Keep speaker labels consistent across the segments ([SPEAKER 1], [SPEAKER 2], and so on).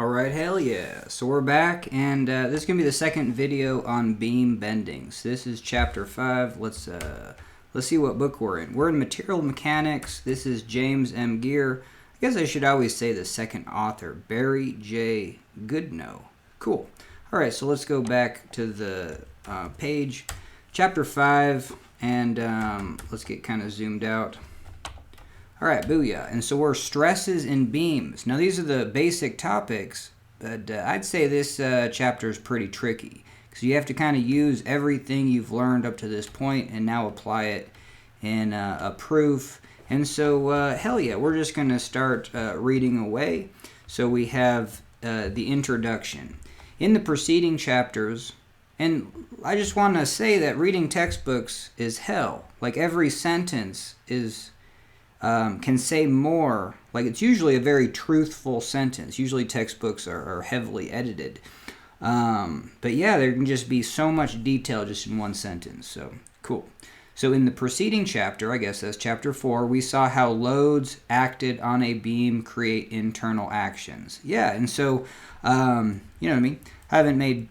[SPEAKER 1] Alright, hell yeah. So we're back, and this is going to be the second video on beam bending. So this is chapter 5. Let's see what book we're in. We're in Material Mechanics. This is James M. Gear. I guess I should always say the second author, Barry J. Goodnow. Cool. Alright, so let's go back to the page. Chapter 5, and let's get kind of zoomed out. All right, booyah. And so we're stresses in beams. Now, these are the basic topics, but I'd say this chapter is pretty tricky because you have to kind of use everything you've learned up to this point and now apply it in a proof. And so, hell yeah, we're just going to start reading away. So we have the introduction. In the preceding chapters, and I just want to say that reading textbooks is hell. Like, every sentence is... can say more. Like, it's usually a very truthful sentence. Usually textbooks are heavily edited. But yeah, there can just be so much detail just in one sentence. So, cool. So in the preceding chapter, I guess that's chapter 4, we saw how loads acted on a beam create internal actions. Yeah, and so, you know what I mean? I haven't made...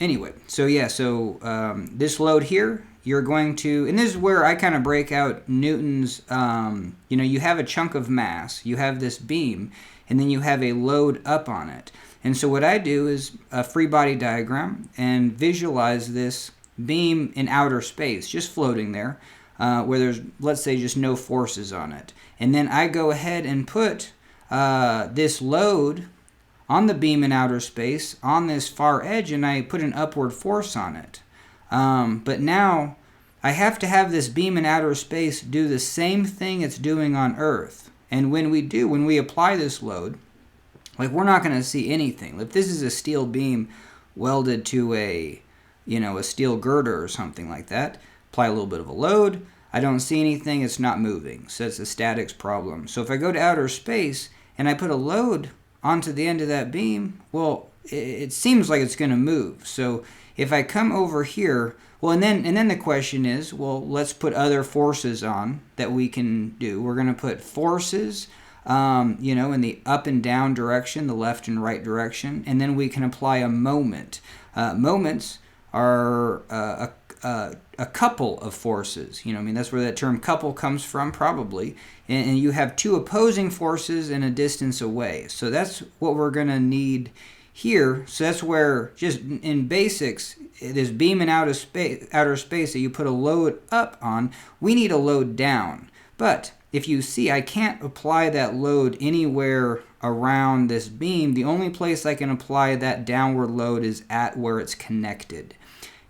[SPEAKER 1] anyway, so yeah, so this load here, you're going to, and this is where I kind of break out Newton's, you know, you have a chunk of mass, you have this beam, and then you have a load up on it. And so what I do is a free body diagram and visualize this beam in outer space, just floating there, where there's, let's say, just no forces on it. And then I go ahead and put this load on the beam in outer space on this far edge, and I put an upward force on it. But now I have to have this beam in outer space do the same thing it's doing on Earth. And when we apply this load, like, we're not going to see anything. If this is a steel beam welded to a steel girder or something like that, apply a little bit of a load, I don't see anything, it's not moving. So it's a statics problem. So if I go to outer space and I put a load onto the end of that beam, well, it seems like it's going to move. So if I come over here, well, and then the question is, well, let's put other forces on that we can do. We're going to put forces, you know, in the up and down direction, the left and right direction, and then we can apply a moment. Moments are a couple of forces. You know, I mean, that's where that term couple comes from, probably. And you have two opposing forces in a distance away. So that's what we're going to need here. So that's where, just in basics, this beam in outer space that you put a load up on, we need a load down. But if you see, I can't apply that load anywhere around this beam. The only place I can apply that downward load is at where it's connected.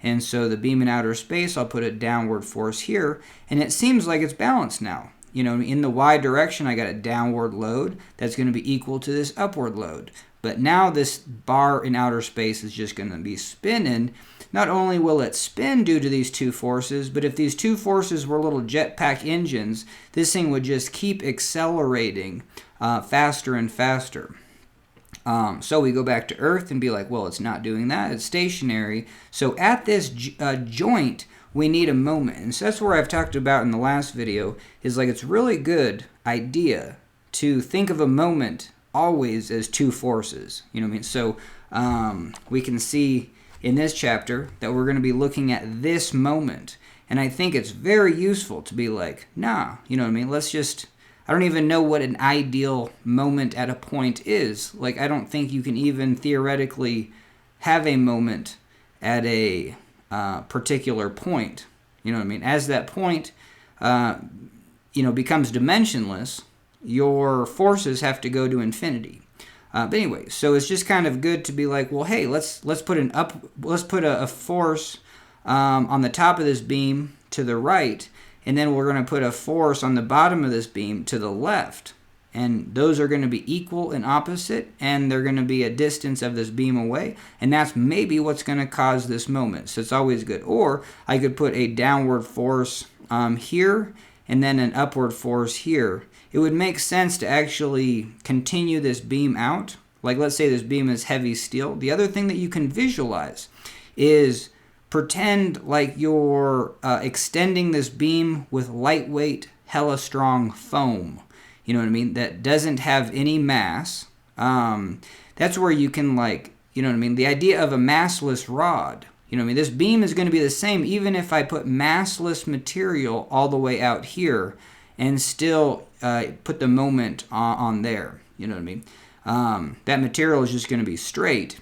[SPEAKER 1] And so the beam in outer space, I'll put a downward force here, and it seems like it's balanced now. You know, in the y direction, I got a downward load that's going to be equal to this upward load. But now this bar in outer space is just going to be spinning. Not only will it spin due to these two forces, but if these two forces were little jetpack engines, this thing would just keep accelerating faster and faster. So we go back to Earth and be like, well, it's not doing that. It's stationary. So at this joint, we need a moment. And so that's where I've talked about in the last video, is like, it's really good idea to think of a moment always as two forces. You know what I mean? So we can see in this chapter that we're going to be looking at this moment. And I think it's very useful to be like, nah, you know what I mean? Let's just... I don't even know what an ideal moment at a point is. Like, I don't think you can even theoretically have a moment at a particular point. You know what I mean? As that point, you know, becomes dimensionless, your forces have to go to infinity. But anyway, so it's just kind of good to be like, well, hey, let's put a force on the top of this beam to the right. And then we're going to put a force on the bottom of this beam to the left. And those are going to be equal and opposite, and they're going to be a distance of this beam away. And that's maybe what's going to cause this moment. So it's always good. Or I could put a downward force here, and then an upward force here. It would make sense to actually continue this beam out. Like, let's say this beam is heavy steel. The other thing that you can visualize is... pretend like you're extending this beam with lightweight, hella strong foam. You know what I mean? That doesn't have any mass. That's where you can, like, you know what I mean? The idea of a massless rod. You know what I mean? This beam is going to be the same even if I put massless material all the way out here and still put the moment on there. You know what I mean? That material is just going to be straight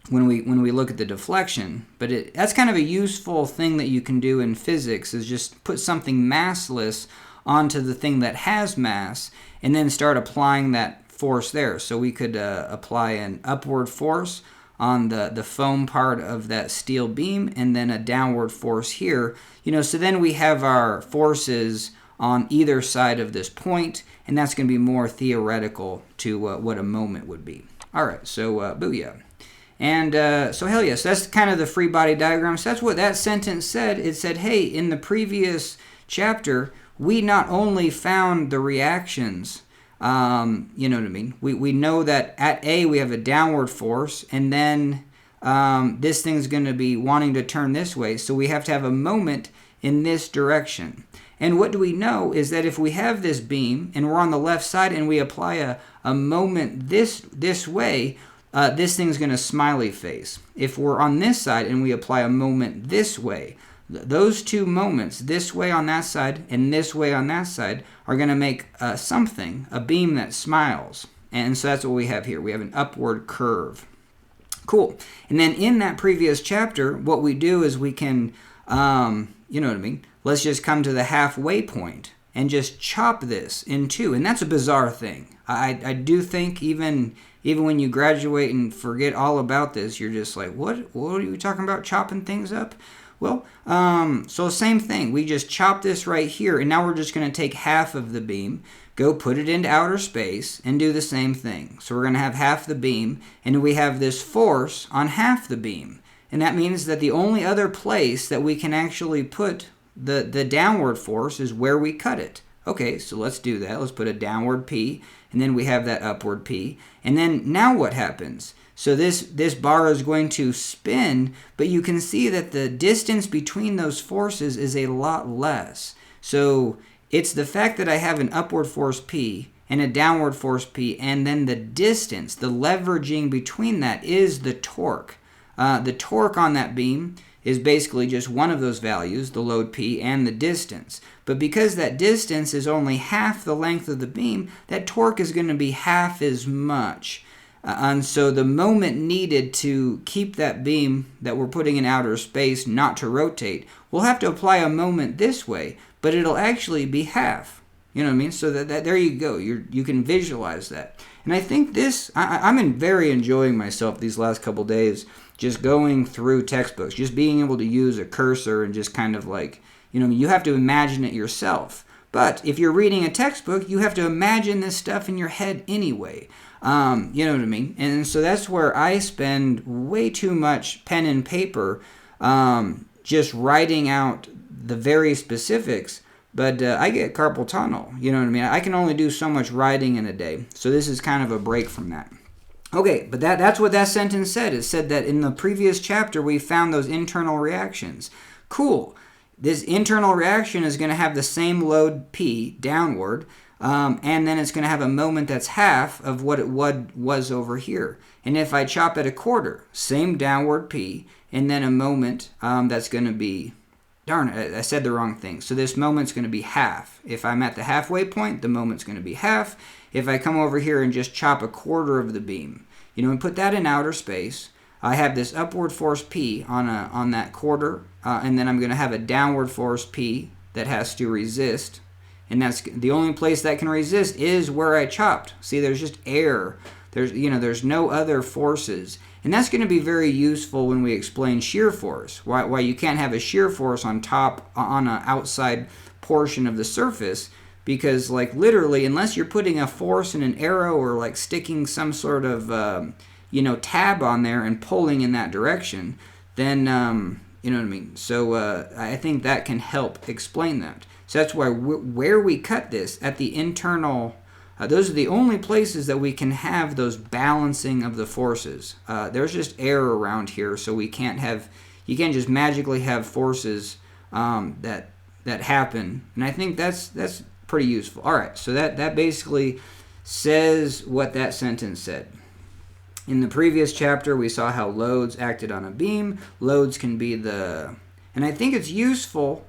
[SPEAKER 1] when we look at the deflection. But that's kind of a useful thing that you can do in physics, is just put something massless onto the thing that has mass and then start applying that force there. So we could apply an upward force on the foam part of that steel beam, and then a downward force here. You know, so then we have our forces on either side of this point, and that's going to be more theoretical to what a moment would be. All right, so booyah. And so hell yes, that's kind of the free body diagram. So that's what that sentence said. It said, hey, in the previous chapter, we not only found the reactions, you know what I mean? We know that at A we have a downward force, and then this thing's going to be wanting to turn this way, so we have to have a moment in this direction. And what do we know is that if we have this beam and we're on the left side and we apply a moment this way, this thing's going to smiley face. If we're on this side and we apply a moment this way, those two moments, this way on that side and this way on that side, are going to make a beam that smiles. And so that's what we have here. We have an upward curve. Cool. And then in that previous chapter, what we do is we can, you know what I mean? Let's just come to the halfway point and just chop this in two. And that's a bizarre thing. I do think even when you graduate and forget all about this, you're just like, what are you talking about, chopping things up? Well, so same thing. We just chop this right here, and now we're just going to take half of the beam, go put it into outer space, and do the same thing. So we're going to have half the beam, and we have this force on half the beam. And that means that the only other place that we can actually put the downward force is where we cut it. Okay, so let's do that. Let's put a downward P, and then we have that upward P. And then now what happens? So this bar is going to spin, but you can see that the distance between those forces is a lot less. So it's the fact that I have an upward force P and a downward force P, and then the distance, the leveraging between that is the torque. The torque on that beam is basically just one of those values, the load P and the distance. But because that distance is only half the length of the beam, that torque is going to be half as much. And so the moment needed to keep that beam that we're putting in outer space not to rotate, we'll have to apply a moment this way, but it'll actually be half. You know what I mean? So that there you go. You can visualize that. And I think this, I'm very enjoying myself these last couple days, just going through textbooks, just being able to use a cursor and just kind of like, you know, you have to imagine it yourself. But if you're reading a textbook, you have to imagine this stuff in your head anyway. You know what I mean? And so that's where I spend way too much pen and paper just writing out the very specifics. But I get carpal tunnel. You know what I mean? I can only do so much writing in a day. So this is kind of a break from that. Okay, but that's what that sentence said. It said that in the previous chapter we found those internal reactions. Cool. This internal reaction is going to have the same load P downward, and then it's going to have a moment that's half of what it was over here. And if I chop it a quarter, same downward P, and then a moment that's going to be, darn it, I said the wrong thing. So this moment's going to be half. If I'm at the halfway point, the moment's going to be half. If I come over here and just chop a quarter of the beam, you know, and put that in outer space, I have this upward force P on that quarter, and then I'm going to have a downward force P that has to resist. And that's the only place that can resist is where I chopped. See, there's just air. There's no other forces. And that's going to be very useful when we explain shear force. Why you can't have a shear force on top, on an outside portion of the surface, because like literally, unless you're putting a force in an arrow or like sticking some sort of tab on there and pulling in that direction, then you know what I mean. So I think that can help explain that. So that's why where we cut this at the internal, those are the only places that we can have those balancing of the forces. There's just air around here, so you can't just magically have forces that happen. And I think that's pretty useful. All right, so that basically says what that sentence said. In the previous chapter, we saw how loads acted on a beam. Loads can be and I think it's useful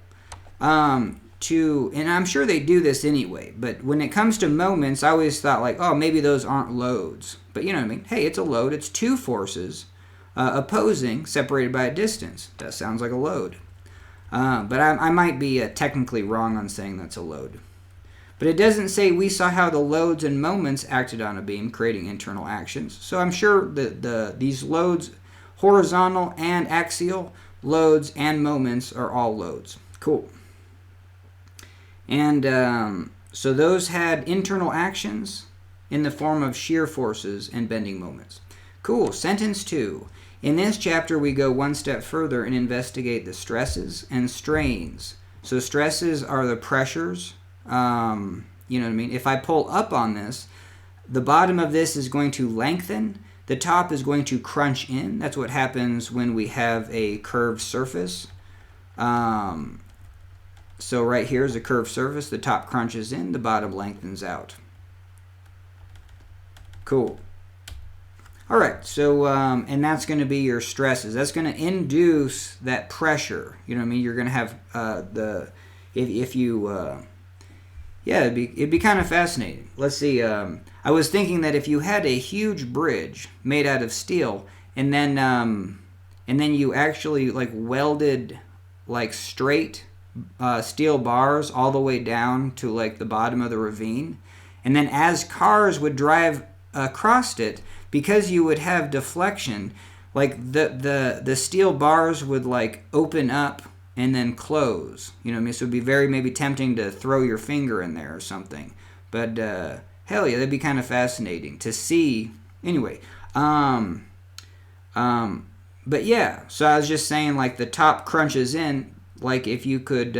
[SPEAKER 1] and I'm sure they do this anyway, but when it comes to moments, I always thought like, oh, maybe those aren't loads. But you know what I mean? Hey, it's a load. It's two forces opposing, separated by a distance. That sounds like a load. But I might be technically wrong on saying that's a load. But it doesn't say we saw how the loads and moments acted on a beam, creating internal actions. So I'm sure that these loads, horizontal and axial, loads and moments are all loads. Cool. And so those had internal actions in the form of shear forces and bending moments. Cool. Sentence 2. In this chapter, we go one step further and investigate the stresses and strains. So stresses are the pressures. You know what I mean? If I pull up on this, the bottom of this is going to lengthen. The top is going to crunch in. That's what happens when we have a curved surface. So right here is a curved surface. The top crunches in. The bottom lengthens out. Cool. All right, so, and that's going to be your stresses. That's going to induce that pressure. You know what I mean? You're going to have it'd be kind of fascinating. Let's see, I was thinking that if you had a huge bridge made out of steel, and then you actually like welded like straight steel bars all the way down to like the bottom of the ravine, and then as cars would drive across it, because you would have deflection, like the steel bars would like open up and then close. You know what I mean? So it'd be very maybe tempting to throw your finger in there or something. But hell yeah, that'd be kind of fascinating to see. Anyway, but yeah, so I was just saying like the top crunches in, like if you could,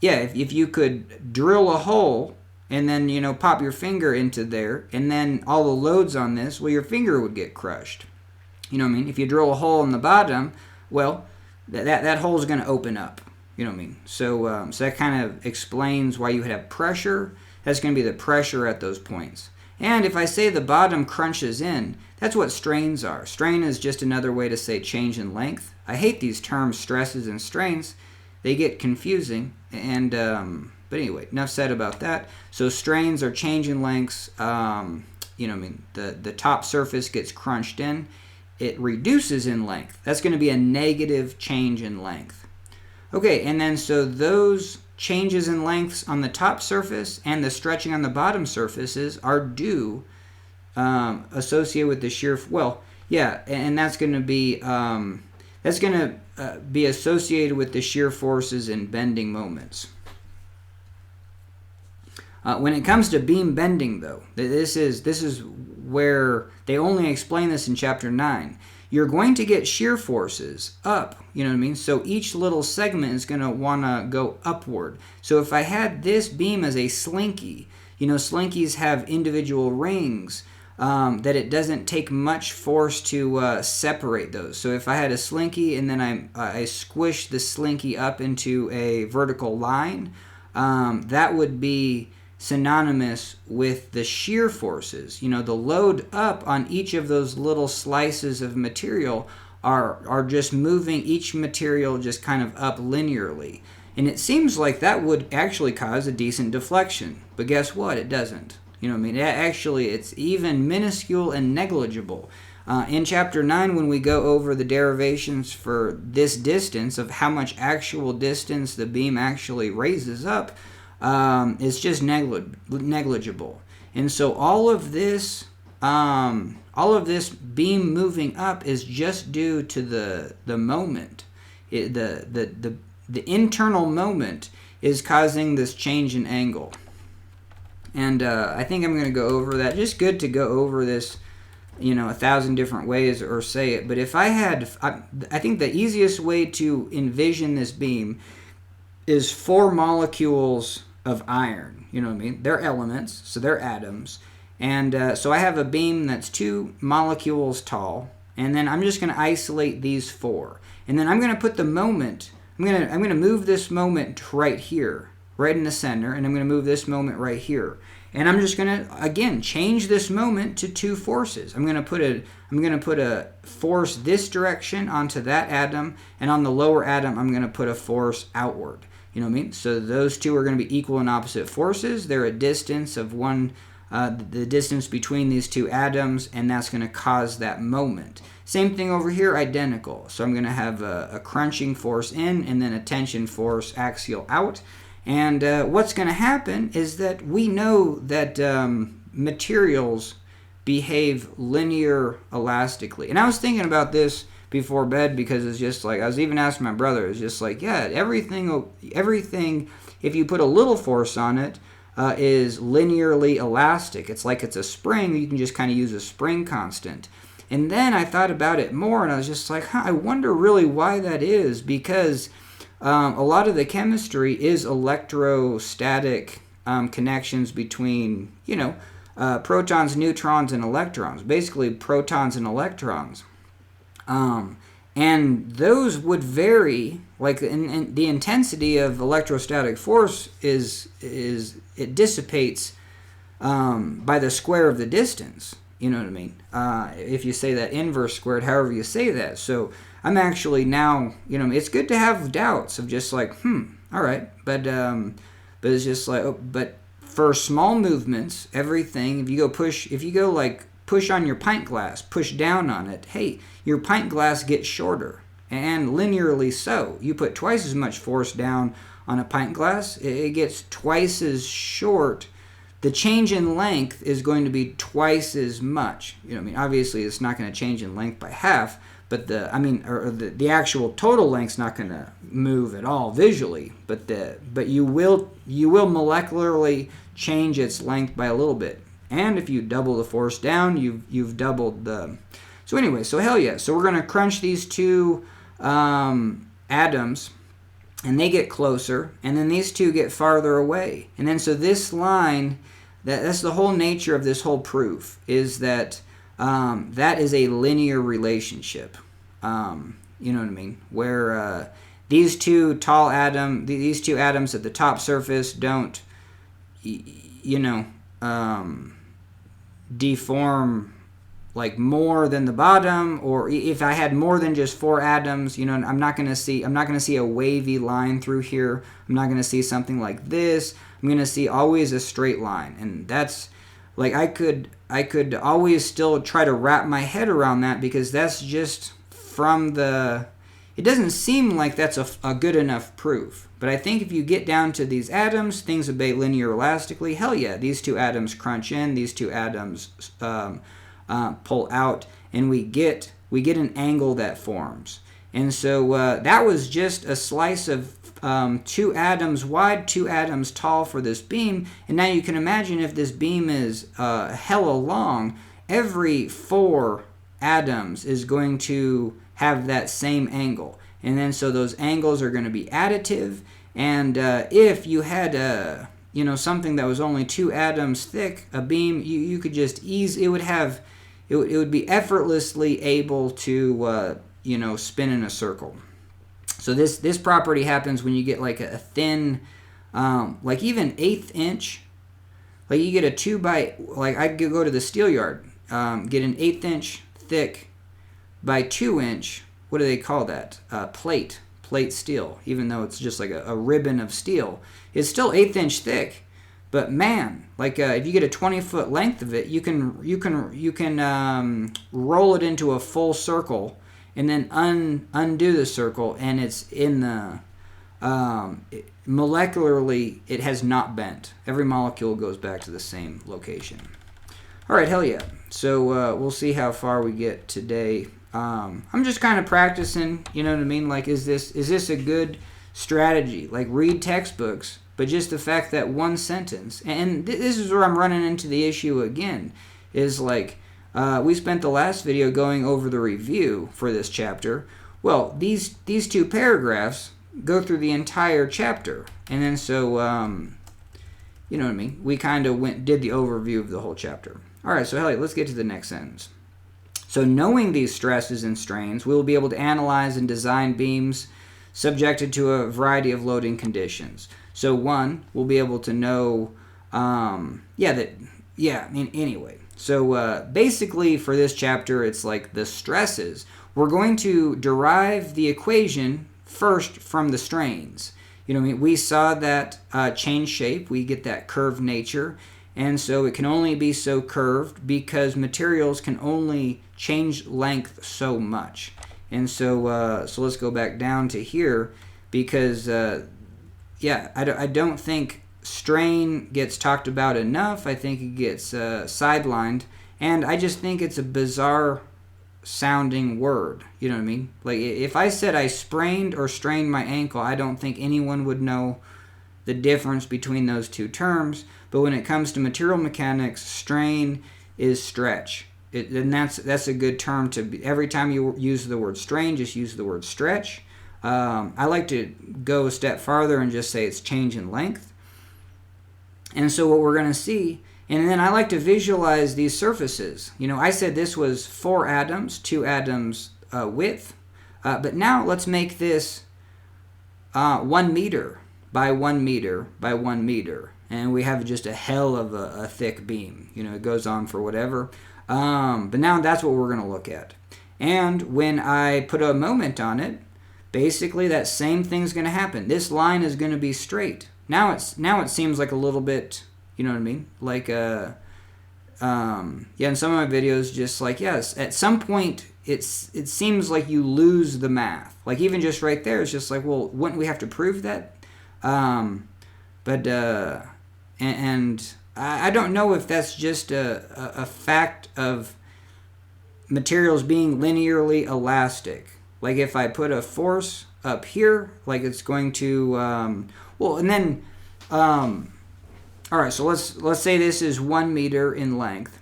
[SPEAKER 1] if you could drill a hole and then, you know, pop your finger into there, and then all the loads on this, well, your finger would get crushed. You know what I mean? If you drill a hole in the bottom, well, that hole is going to open up. You know what I mean? So, so that kind of explains why you would have pressure. That's going to be the pressure at those points. And if I say the bottom crunches in, that's what strains are. Strain is just another way to say change in length. I hate these terms, stresses and strains. They get confusing, and but anyway, enough said about that. So strains are change in lengths. You know what I mean? The top surface gets crunched in. It reduces in length. That's going to be a negative change in length. Okay, and then so those changes in lengths on the top surface and the stretching on the bottom surfaces are associated with the shear. Well, yeah, and that's going to be associated with the shear forces and bending moments. When it comes to beam bending, though, this is where they only explain this in chapter 9. You're going to get shear forces up, you know what I mean? So each little segment is going to want to go upward. So if I had this beam as a slinky, you know, slinkies have individual rings that it doesn't take much force to separate those. So if I had a slinky and then I squish the slinky up into a vertical line, that would be synonymous with the shear forces. You know, the load up on each of those little slices of material are just moving each material just kind of up linearly. And it seems like that would actually cause a decent deflection. But guess what? It doesn't. You know what I mean? Actually, it's even minuscule and negligible. In chapter 9, when we go over the derivations for this distance of how much actual distance the beam actually raises up, it's just negligible. And so all of this beam moving up is just due to the moment. The internal moment is causing this change in angle. And I think I'm going to go over that. Just good to go over this, you know, 1,000 different ways or say it. But if I think the easiest way to envision this beam is 4 molecules of iron. You know what I mean? They're elements, so they're atoms. And so I have a beam that's 2 molecules tall, and then I'm just going to isolate these 4. And then I'm going to put the moment, I'm going to move this moment right here, right in the center, and I'm going to move this moment right here. And I'm just going to, again, change this moment to two forces. I'm going to put a force this direction onto that atom, and on the lower atom, I'm going to put a force outward. You know what I mean? So those two are going to be equal and opposite forces. They're a distance of the distance between these two atoms, and that's going to cause that moment. Same thing over here, identical. So I'm going to have a crunching force in and then a tension force axial out. And what's going to happen is that we know that materials behave linear elastically. And I was thinking about this before bed because it's just like, I was even asking my brother, it's just like, yeah, everything, if you put a little force on it, is linearly elastic. It's like it's a spring. You can just kind of use a spring constant. And then I thought about it more, and I was just like, I wonder really why that is, because a lot of the chemistry is electrostatic connections between, protons, neutrons, and electrons. Basically, protons and electrons. And those would vary, like in the intensity of electrostatic force it dissipates by the square of the distance. You know what I mean? If you say that inverse squared, however you say that. So I'm actually now, it's good to have doubts of just like, all right, but it's just like, but for small movements, everything, if you go push on your pint glass, push down on it, hey, your pint glass gets shorter, and linearly so. You put twice as much force down on a pint glass, it gets twice as short. The change in length is going to be twice as much. Obviously it's not going to change in length by half, but the actual total length's not going to move at all visually, but you will molecularly change its length by a little bit. And if you double the force down, you've doubled the. So anyway, so hell yeah. So we're going to crunch these two atoms, and they get closer, and then these two get farther away. And then so this line, that's the whole nature of this whole proof, is that that is a linear relationship. You know what I mean? Where these two atoms at the top surface don't, deform like more than the bottom, or if I had more than just four atoms, I'm not going to see a wavy line through here. I'm not going to see something like this. I'm going to see always a straight line, and that's like I could always still try to wrap my head around that, because that's just from it doesn't seem like that's a good enough proof. But I think if you get down to these atoms, things obey linear elastically. Hell yeah, these two atoms crunch in, these two atoms pull out, and we get an angle that forms. And so that was just a slice of 2 atoms wide, 2 atoms tall for this beam. And now you can imagine if this beam is hella long, every 4 atoms is going to have that same angle. And then so those angles are going to be additive. And if you had something that was only 2 atoms thick, a beam, you could just it would be effortlessly able to spin in a circle. So this property happens when you get like a thin, like even 1/8 inch, like you get a 2 by, like I'd go to the steel yard, get an 1/8 inch thick by 2 inch, what do they call that? Plate steel, even though it's just like a ribbon of steel. It's still 1/8 inch thick, but man, like if you get a 20-foot length of it, you can roll it into a full circle and then undo the circle, and it's in the molecularly it has not bent. Every molecule goes back to the same location. All right, hell yeah. So we'll see how far we get today. I'm just kind of practicing, you know what I mean? Like, is this a good strategy? Like, read textbooks, but just the fact that one sentence, and this is where I'm running into the issue again, is like, we spent the last video going over the review for this chapter. Well, these 2 paragraphs go through the entire chapter, and then so, you know what I mean? We kind of did the overview of the whole chapter. All right, so let's get to the next sentence. So knowing these stresses and strains, we will be able to analyze and design beams subjected to a variety of loading conditions. So 1, we'll be able to know Anyway. So basically for this chapter, it's like the stresses. We're going to derive the equation first from the strains. We saw that change shape. We get that curved nature. And so it can only be so curved because materials can only change length so much. And so let's go back down to here because, I don't think strain gets talked about enough. I think it gets sidelined. And I just think it's a bizarre sounding word. You know what I mean? Like if I said I sprained or strained my ankle, I don't think anyone would know the difference between those two terms. But when it comes to material mechanics, strain is stretch. And that's a good term to be. Every time you use the word strain, just use the word stretch. I like to go a step farther and just say it's change in length. And so what we're going to see, and then I like to visualize these surfaces. I said this was 4 atoms, 2 atoms width. But now let's make this 1 meter by 1 meter by 1 meter. And we have just a hell of a thick beam. It goes on for whatever. But now that's what we're going to look at. And when I put a moment on it, basically that same thing's going to happen. This line is going to be straight. Now it seems like a little bit, you know what I mean? Like in some of my videos, just like, yes, at some point it seems like you lose the math. Like even just right there, it's just like, well, wouldn't we have to prove that? And I don't know if that's just a fact of materials being linearly elastic. Like if I put a force up here, like it's going to, all right, so let's say this is 1 meter in length.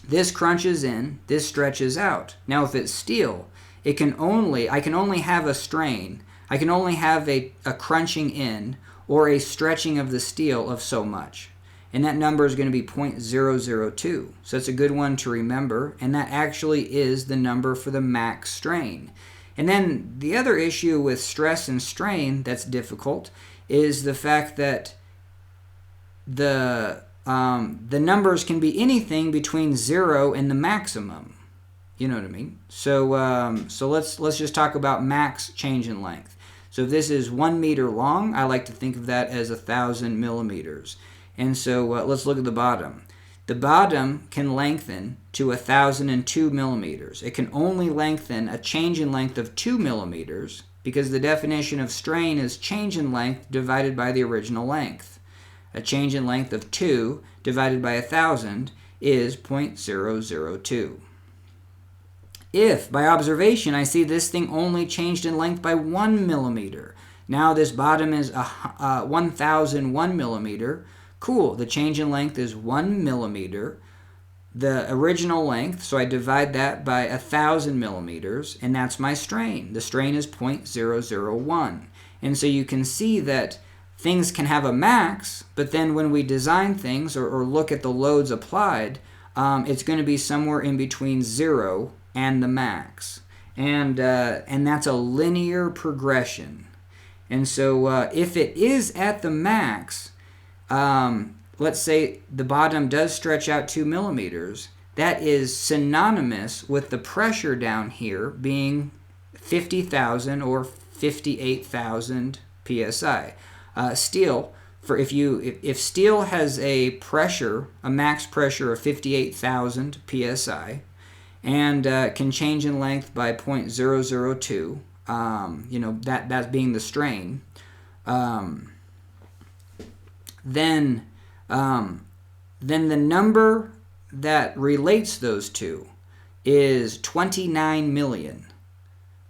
[SPEAKER 1] This crunches in, this stretches out. Now if it's steel, I can only have a strain. I can only have a crunching in or a stretching of the steel of so much. And that number is going to be 0.002. So it's a good one to remember. And that actually is the number for the max strain. And then the other issue with stress and strain that's difficult is the fact that the numbers can be anything between 0 and the maximum. You know what I mean? So let's just talk about max change in length. So if this is 1 meter long, I like to think of that as 1,000 millimeters. And so let's look at the bottom. The bottom can lengthen to 1,002 millimeters. It can only lengthen a change in length of 2 millimeters because the definition of strain is change in length divided by the original length. A change in length of 2 divided by 1,000 is 0.002. If, by observation, I see this thing only changed in length by 1 millimeter, now this bottom is 1,001 millimeter, cool, the change in length is 1 millimeter, the original length, so I divide that by 1,000 millimeters, and that's my strain. The strain is 0.001. And so you can see that things can have a max, but then when we design things or look at the loads applied, it's going to be somewhere in between 0 and the max. And that's a linear progression. And so if it is at the max, let's say the bottom does stretch out 2 millimeters, that is synonymous with the pressure down here being 50,000 or 58,000 psi. Steel, if steel has a pressure, a max pressure of 58,000 psi, and can change in length by 0.002, that being the strain, then the number that relates those two is 29 million.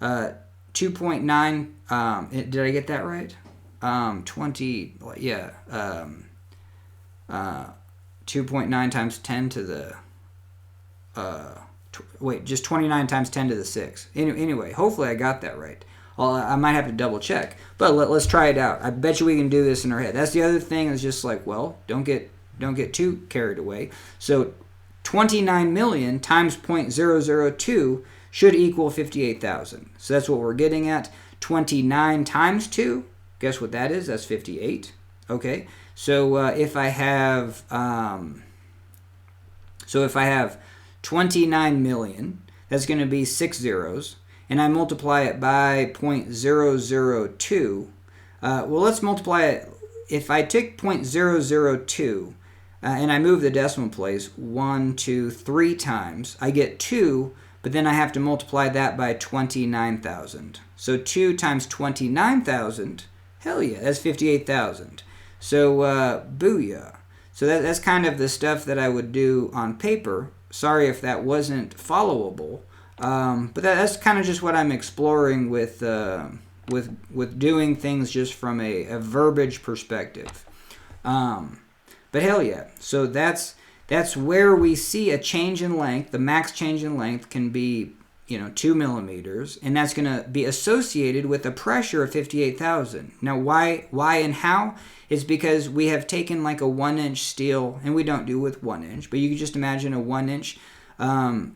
[SPEAKER 1] 2.9, did I get that right? 2.9 times 10 to the, just 29 times 10 to the 6. Anyway, hopefully I got that right. I might have to double check, but let's try it out. I bet you we can do this in our head. That's the other thing, is just like, well, don't get too carried away. So 29 million times 0.002 should equal 58,000. So that's what we're getting at. 29 times 2, guess what that is? That's 58. Okay, So if I have 29 million, that's going to be 6 zeros, and I multiply it by 0.002. Well, let's multiply it. If I take 0.002 and I move the decimal place 1, 2, 3 times, I get 2, but then I have to multiply that by 29,000. So 2 times 29,000, hell yeah, that's 58,000. So booyah. So that's kind of the stuff that I would do on paper. Sorry if that wasn't followable, but that's kind of just what I'm exploring with doing things just from a verbiage perspective. But hell yeah. So that's where we see a change in length. The max change in length can be 2 millimeters, and that's going to be associated with a pressure of 58,000. Now, why and how? It's because we have taken like a 1-inch steel, and we don't do with 1 inch, but you can just imagine a 1-inch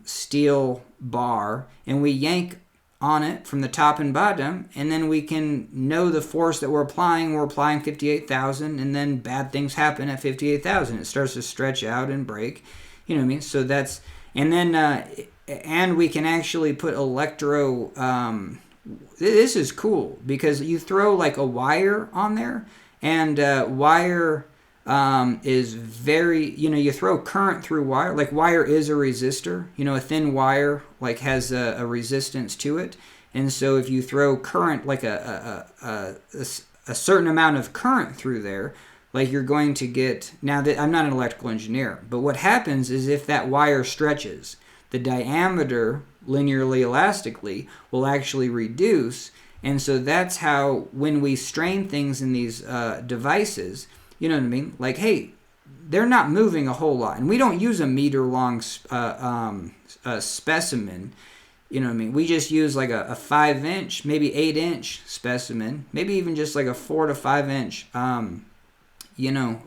[SPEAKER 1] steel bar, and we yank on it from the top and bottom, and then we can know the force that we're applying. We're applying 58,000, and then bad things happen at 58,000. It starts to stretch out and break. You know what I mean? So that's, and then, and we can actually put this is cool because you throw like a wire on there, and wire is very, you throw current through wire. Like wire is a resistor. A thin wire like has a resistance to it, and so if you throw current, like a certain amount of current through there, like you're going to get. Now that I'm not an electrical engineer, but what happens is if that wire stretches, the diameter linearly elastically will actually reduce. And so that's how, when we strain things in these devices, you know what I mean? Like, hey, they're not moving a whole lot. And we don't use a meter-long specimen. You know what I mean? We just use like a 5-inch, maybe 8-inch specimen, maybe even just like a 4 to 5-inch,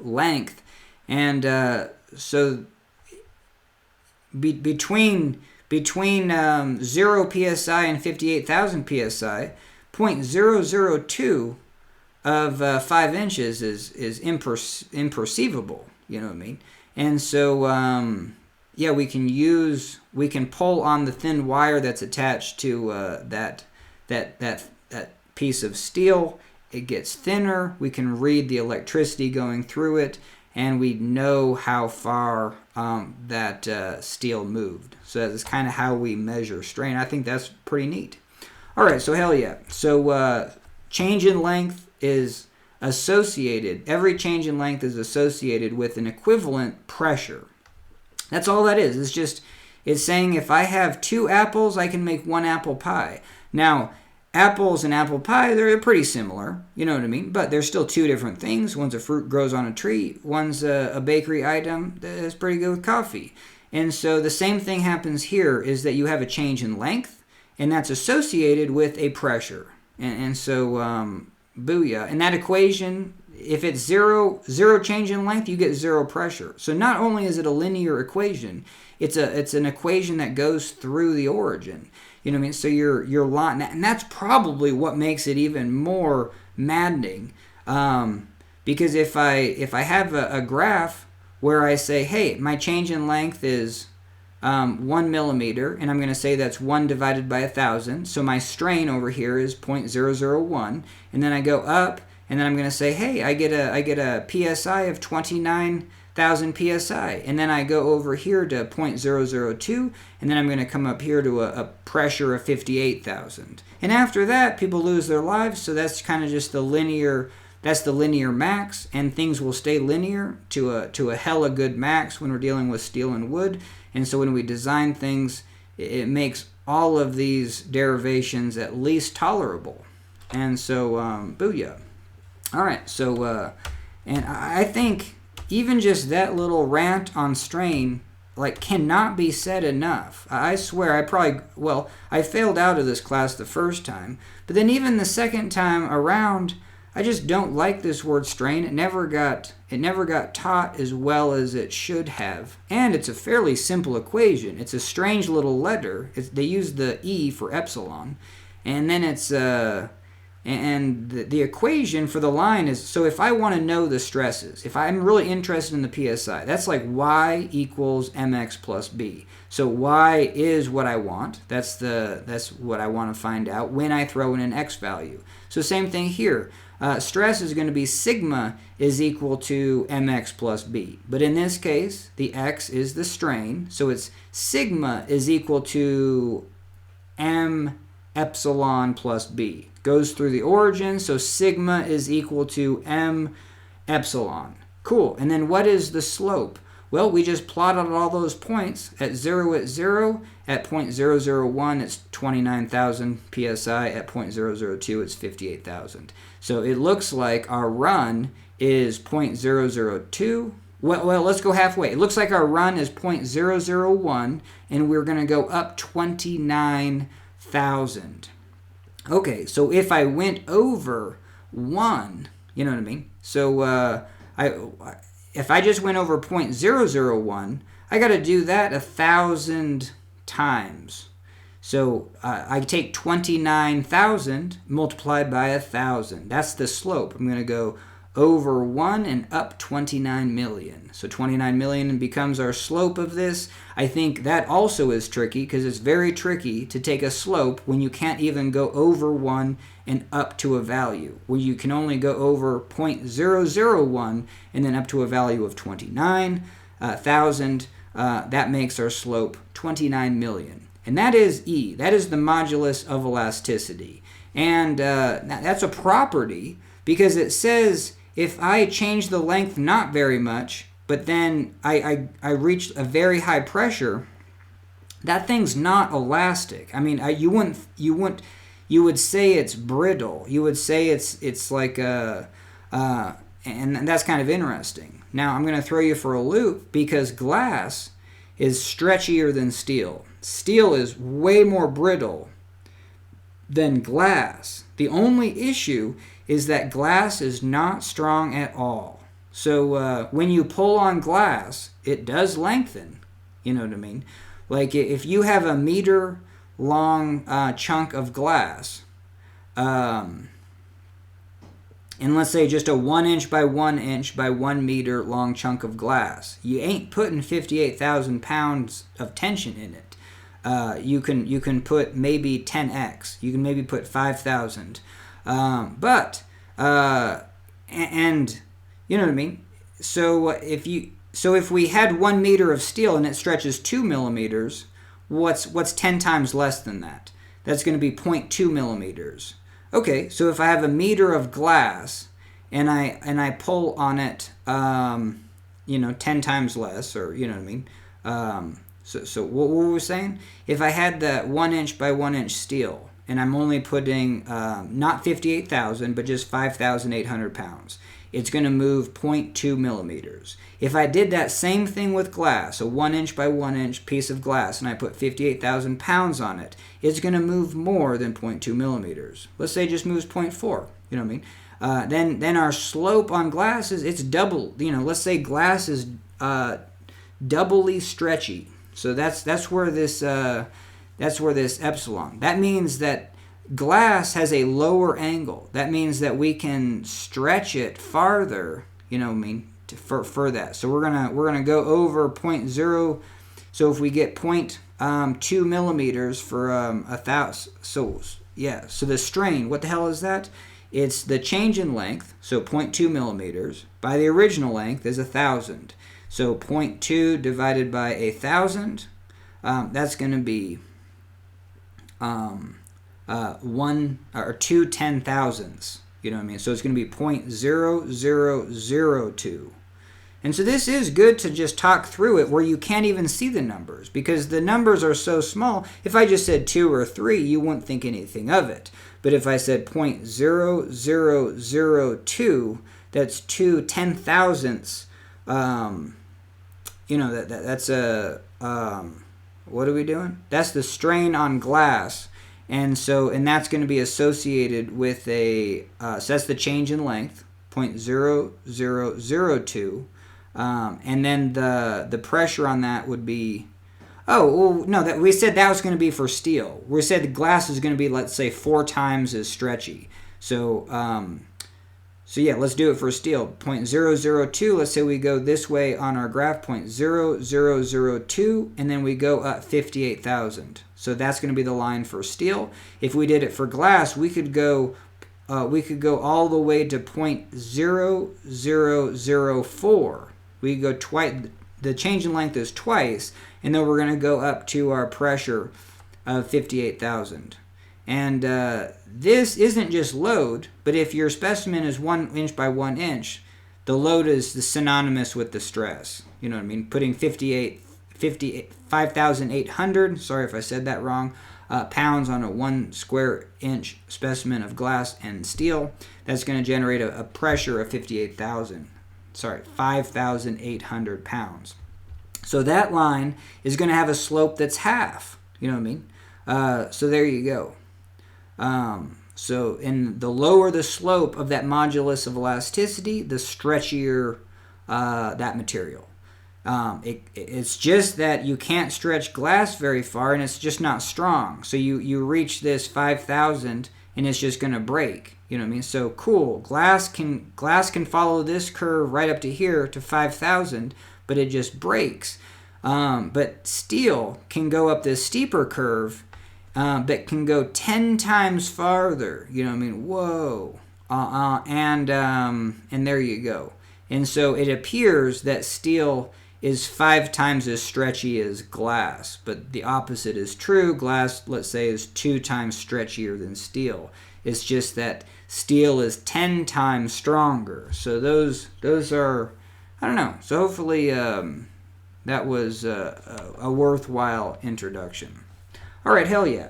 [SPEAKER 1] length. And so between 0 psi and 58,000 psi, 0.002 of 5 inches is imperceivable. You know what I mean? And so we can pull on the thin wire that's attached to that piece of steel. It gets thinner. We can read the electricity going through it, and we know how far that steel moved. So that's kind of how we measure strain. I think that's pretty neat. All right, so hell yeah. So change in length is associated, every change in length is associated with an equivalent pressure. That's all that is. It's saying if I have 2 apples, I can make 1 apple pie. Now, apples and apple pie, they're pretty similar, you know what I mean? But they're still 2 different things. One's a fruit grows on a tree. One's a bakery item that's pretty good with coffee. And so the same thing happens here, is that you have a change in length, and that's associated with a pressure. And so, booyah. And that equation, if it's zero change in length, you get 0 pressure. So not only is it a linear equation, it's an equation that goes through the origin. You know what I mean? So your line, and that's probably what makes it even more maddening. Because if I have a graph where I say, hey, my change in length is 1 millimeter, and I'm going to say that's 1 divided by 1,000. So my strain over here is 0.001, and then I go up, and then I'm going to say, hey, I get a psi of 29,000 psi, and then I go over here to 0.002, and then I'm going to come up here to a pressure of 58,000. And after that, people lose their lives. So that's kind of just the linear. That's the linear max, and things will stay linear to a hella good max when we're dealing with steel and wood. And so when we design things, it makes all of these derivations at least tolerable. And so, booyah. All right, so, and I think even just that little rant on strain, like, cannot be said enough. I swear, I failed out of this class the first time, but then even the second time around, I just don't like this word strain. It never got taught as well as it should have. And it's a fairly simple equation. It's a strange little letter. They use the E for epsilon. And then it's And the equation for the line is, so if I want to know the stresses, if I'm really interested in the PSI, that's like y equals mx plus b. So y is what I want. That's what I want to find out when I throw in an x value. So same thing here. Stress is going to be sigma is equal to mx plus b. But in this case, the x is the strain. So it's sigma is equal to m epsilon plus b. Goes through the origin, so sigma is equal to m epsilon. Cool. And then what is the slope? Well, we just plotted all those points. At 0, at 0, at 0.001, it's 29,000 psi. At 0.002, it's 58,000. So it looks like our run is 0.002. Well, let's go halfway. It looks like our run is 0.001, and we're going to go up 29,000. Okay, so if I went over 1, you know what I mean? So if I just went over 0.001, I got to do that 1,000 times. So I take 29,000 multiplied by 1,000. That's the slope. I'm going to go over 1 and up 29 million. So 29 million becomes our slope of this. I think that also is tricky because it's very tricky to take a slope when you can't even go over 1 and up to a value. Where you can only go over 0.001 and then up to a value of 29,000. That makes our slope 29 million. And that is E. That is the modulus of elasticity. And that's a property because it says if I change the length not very much, but then I reach a very high pressure, that thing's not elastic. I mean, you would say it's brittle. You would say it's like and that's kind of interesting. Now I'm going to throw you for a loop because glass is stretchier than steel. Steel is way more brittle than glass. The only issue is that glass is not strong at all. So when you pull on glass, it does lengthen. You know what I mean? Like if you have a meter long chunk of glass, and let's say just a 1 inch by 1 inch by 1 meter long chunk of glass, you ain't putting 58,000 pounds of tension in it. You can put maybe 10x. You can maybe put 5,000. And you know what I mean? So if we had 1 meter of steel and it stretches 2 millimeters, what's 10 times less than that? That's going to be 0.2 millimeters. Okay, so if I have a meter of glass and I pull on it, 10 times less, or you know what I mean? So what were we saying? If I had that 1 inch by 1 inch steel, and I'm only putting not 58,000, but just 5,800 pounds, it's going to move 0.2 millimeters. If I did that same thing with glass, a 1 inch by 1 inch piece of glass, and I put 58,000 pounds on it, it's going to move more than 0.2 millimeters. Let's say it just moves 0.4, you know what I mean? Then our slope on glass it's double. Let's say glass is doubly stretchy. So that's where this epsilon. That means that glass has a lower angle. That means that we can stretch it farther, you know what I mean, for that. So we're gonna go over 0.0. So if we get 0.2 millimeters for 1,000, so yeah. So the strain, what the hell is that? It's the change in length. So 0.2 millimeters by the original length is 1,000. So 0.2 divided by 1,000. That's going to be 1 or 2 10,000ths. You know what I mean? So it's going to be 0.0002. And so this is good to just talk through it where you can't even see the numbers because the numbers are so small. If I just said 2 or 3, you wouldn't think anything of it. But if I said 0.0002, that's 2 10,000ths. That's a what are we doing? That's the strain on glass, and that's going to be associated with so that's the change in length, 0.0002, and then the pressure on that would be, that we said that was going to be for steel. We said the glass is going to be, let's say, 4 times as stretchy. So yeah, let's do it for steel. 0.002, let's say we go this way on our graph, 0.0002, and then we go up 58,000. So that's going to be the line for steel. If we did it for glass, we could go all the way to 0.0004. We go twice. The change in length is twice, and then we're going to go up to our pressure of 58,000. And this isn't just load, but if your specimen is 1 inch by 1 inch, the load is synonymous with the stress. You know what I mean? Putting 5,800, sorry if I said that wrong, pounds on a 1 square inch specimen of glass and steel, that's going to generate a pressure of 5,800 pounds. So that line is going to have a slope that's half. You know what I mean? So there you go. So in the lower the slope of that modulus of elasticity, the stretchier that material. It's just that you can't stretch glass very far, and it's just not strong. So you reach this 5,000, and it's just going to break. You know what I mean? So cool. Glass can follow this curve right up to here to 5,000, but it just breaks. But steel can go up this steeper curve. That can go 10 times farther. You know what I mean? Whoa. And there you go. And so it appears that steel is 5 times as stretchy as glass, but the opposite is true. Glass, let's say, is 2 times stretchier than steel. It's just that steel is 10 times stronger. So those are, I don't know. So hopefully that was a worthwhile introduction. All right, hell yeah.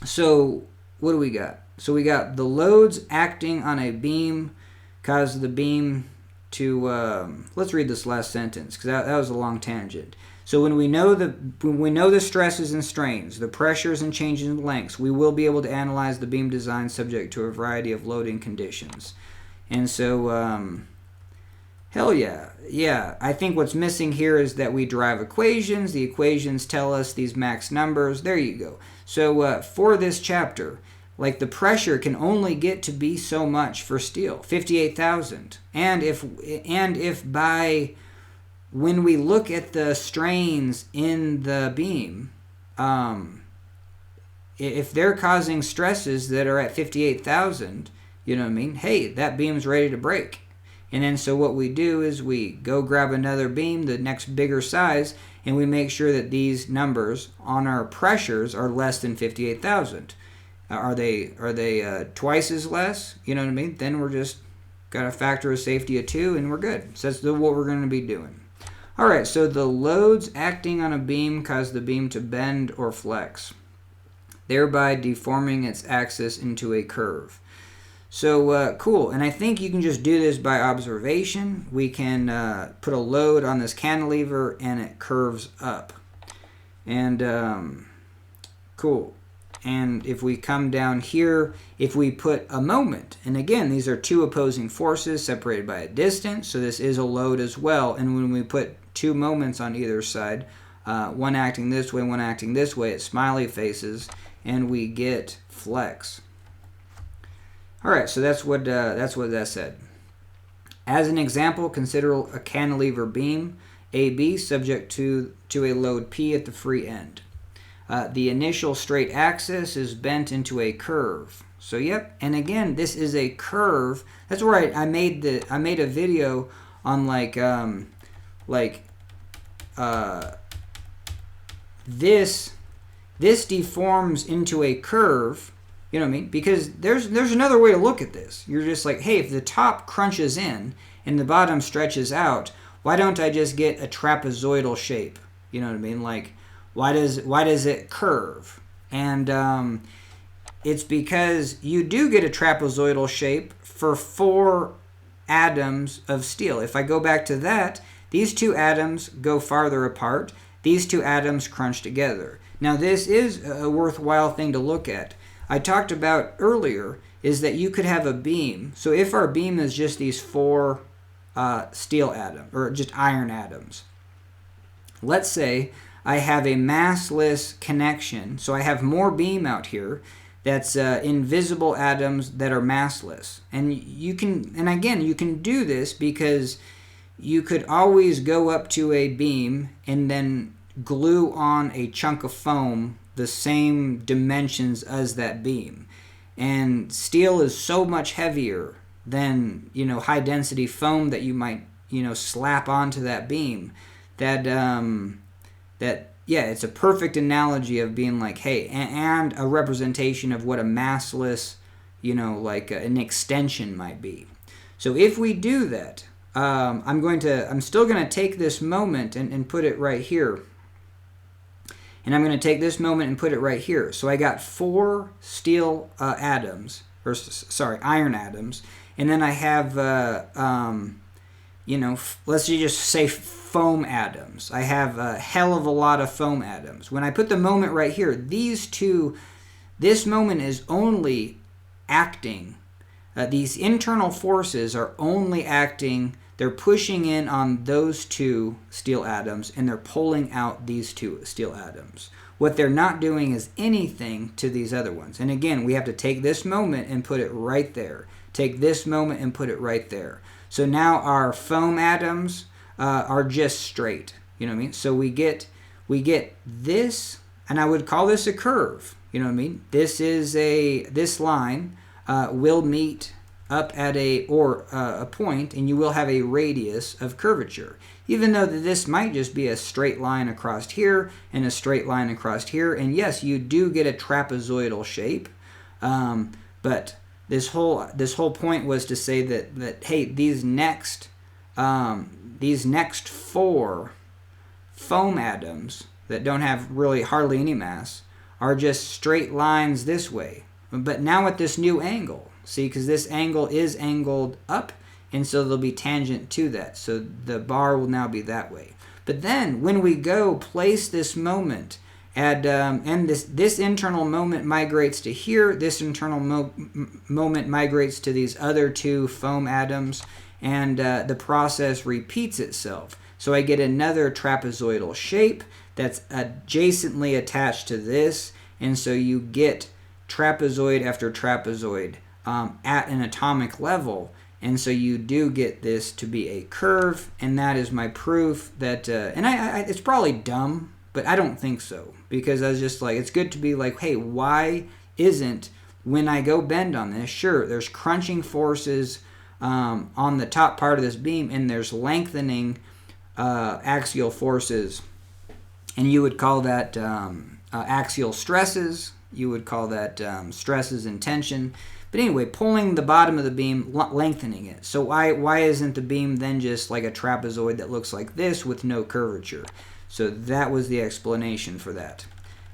[SPEAKER 1] So what do we got? So we got the loads acting on a beam cause the beam to, let's read this last sentence because that was a long tangent. So when we know the stresses and strains, the pressures and changes in lengths, we will be able to analyze the beam design subject to a variety of loading conditions. And so, hell yeah. Yeah, I think what's missing here is that we derive equations. The equations tell us these max numbers. There you go. So for this chapter, like the pressure can only get to be so much for steel, 58,000. And if by when we look at the strains in the beam, if they're causing stresses that are at 58,000, you know what I mean? Hey, that beam's ready to break. And then so what we do is we go grab another beam, the next bigger size, and we make sure that these numbers on our pressures are less than 58,000. Are they twice as less? You know what I mean? Then we're just got a factor of safety of 2 and we're good. So that's what we're going to be doing. All right, so the loads acting on a beam cause the beam to bend or flex, thereby deforming its axis into a curve. So cool, and I think you can just do this by observation. We can put a load on this cantilever and it curves up. And cool. And if we come down here, if we put a moment, and again, these are 2 opposing forces separated by a distance, so this is a load as well. And when we put 2 moments on either side, one acting this way, one acting this way, it smiley faces, and we get flex. All right, so that's what that said. As an example, consider a cantilever beam, AB, subject to a load P at the free end. The initial straight axis is bent into a curve. So yep, and again, this is a curve. That's where I made a video on this deforms into a curve. You know what I mean? Because there's another way to look at this. You're just like, hey, if the top crunches in and the bottom stretches out, why don't I just get a trapezoidal shape? You know what I mean? Like, why does it curve? And it's because you do get a trapezoidal shape for 4 atoms of steel. If I go back to that, these 2 atoms go farther apart. These 2 atoms crunch together. Now, this is a worthwhile thing to look at. I talked about earlier is that you could have a beam. So if our beam is just these 4 steel atoms, or just iron atoms, let's say I have a massless connection. So I have more beam out here that's invisible atoms that are massless. And you can, and again, you can do this because you could always go up to a beam and then glue on a chunk of foam the same dimensions as that beam. And steel is so much heavier than, high density foam that you might, slap onto that beam, that it's a perfect analogy of being like, hey, and a representation of what a massless, like an extension might be. So if we do that, I'm still going to take this moment and put it right here. And I'm going to take this moment and put it right here. So I got 4 steel atoms, iron atoms. And then I have, let's just say foam atoms. I have a hell of a lot of foam atoms. When I put the moment right here, this moment is only acting. These internal forces are only acting. They're pushing in on those 2 steel atoms, and they're pulling out these 2 steel atoms. What they're not doing is anything to these other ones. And again, we have to take this moment and put it right there. Take this moment and put it right there. So now our foam atoms are just straight. You know what I mean? So we get this, and I would call this a curve. You know what I mean? This line will meet up at a point, and you will have a radius of curvature. Even though that this might just be a straight line across here and a straight line across here, and yes, you do get a trapezoidal shape, but this whole point was to say that hey, these next 4 foam atoms that don't have really hardly any mass are just straight lines this way, but now at this new angle. See, because this angle is angled up, and so they'll be tangent to that. So the bar will now be that way. But then when we go place this moment and this internal moment migrates to here, this internal moment migrates to these other 2 foam atoms, and the process repeats itself. So I get another trapezoidal shape that's adjacently attached to this, and so you get trapezoid after trapezoid at an atomic level, and so you do get this to be a curve, and that is my proof that, and it's probably dumb, but I don't think so, because I was just like, it's good to be like, hey, why isn't, when I go bend on this, sure, there's crunching forces on the top part of this beam, and there's lengthening axial forces, and you would call that axial stresses, you would call that stresses and tension. But anyway, pulling the bottom of the beam, lengthening it. So why isn't the beam then just like a trapezoid that looks like this with no curvature? So that was the explanation for that.